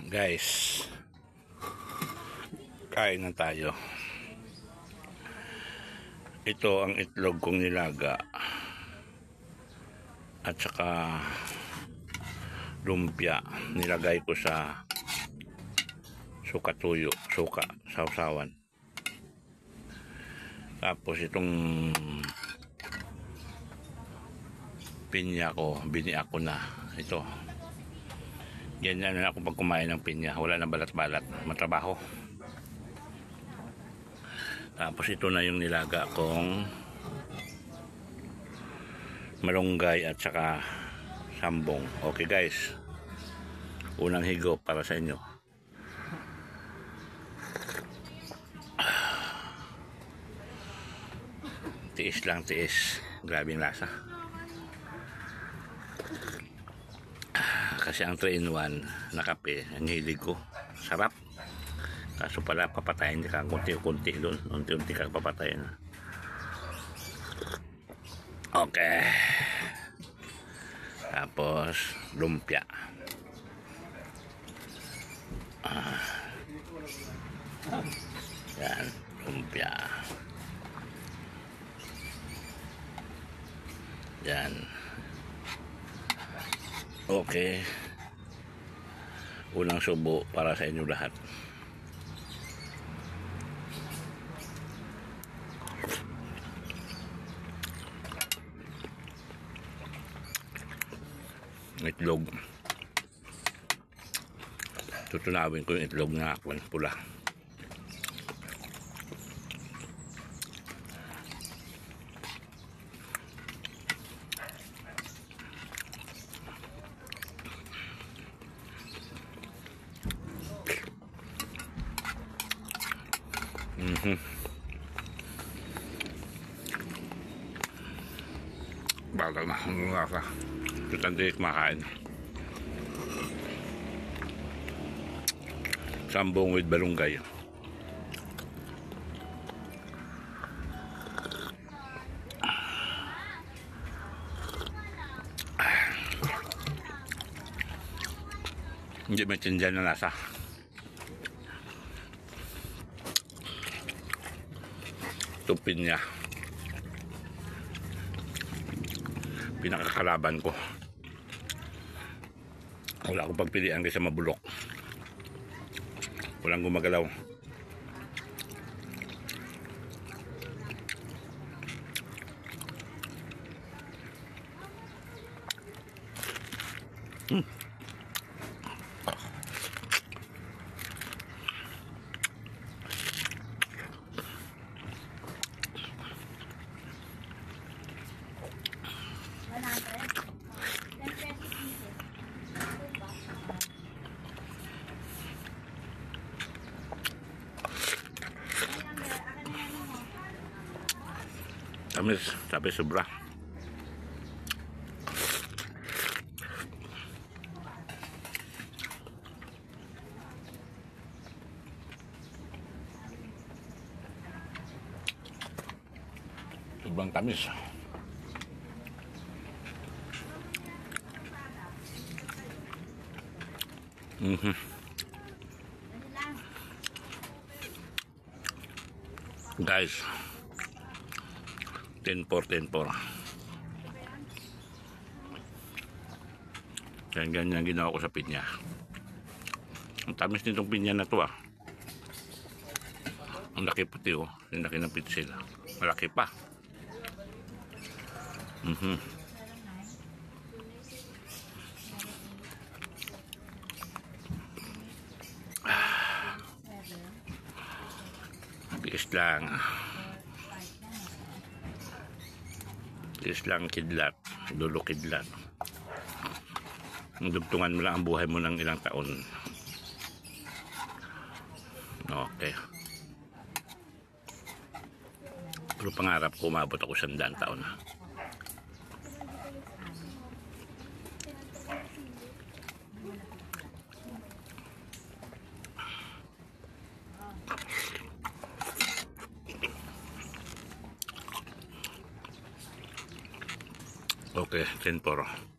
Guys, kain na tayo. Ito ang itlog kong nilaga at saka lumpia. Nilagay ko sa suka tuyo, suka sausawan. Tapos itong pinya ko, biniak ko na. Ito, ganyan na ako pag kumain ng pinya. Wala na balat-balat, matrabaho. Tapos ito na yung nilaga kong malunggay at saka sambong. Okay guys, unang higop para sa inyo. Tiis lang, tiis. Grabe yung lasa. Kasi ang 3-in-1 na kape, ang hilig ko. Sarap. Kaso pala, papatayin ka kunti-kunti doon. Unti-unti ka papatayin. Okay. Tapos, lumpia. Yan, lumpia. Yan. Okay. Unang subo para sa inyo lahat. Itlog. Tutunawin ko yung itlog na pula. Bagal na ang lasa. Ito hindi kumakain. Sambong with balunggay. Hindi maintindihan na lasa. Tupin niya. Pinakakalaban ko. Wala akong pagpilian kasi mabulok. Walang gumagalaw. Tamis, tapi sobra. Sobrang tamis. Guys, 10-4. Ganyan ginawa ko sa pinya. Ang tamis nitong pinya na to. Ang laki pati ang laki ng pitsil. Malaki pa. Tiis lang. Tiis lang, kidlat. Dulo kidlat. Dugtungan mo lang ang buhay mo ng ilang taon. Okay. Pero pangarap ko umabot ako 100 taon. Okay, 10-4.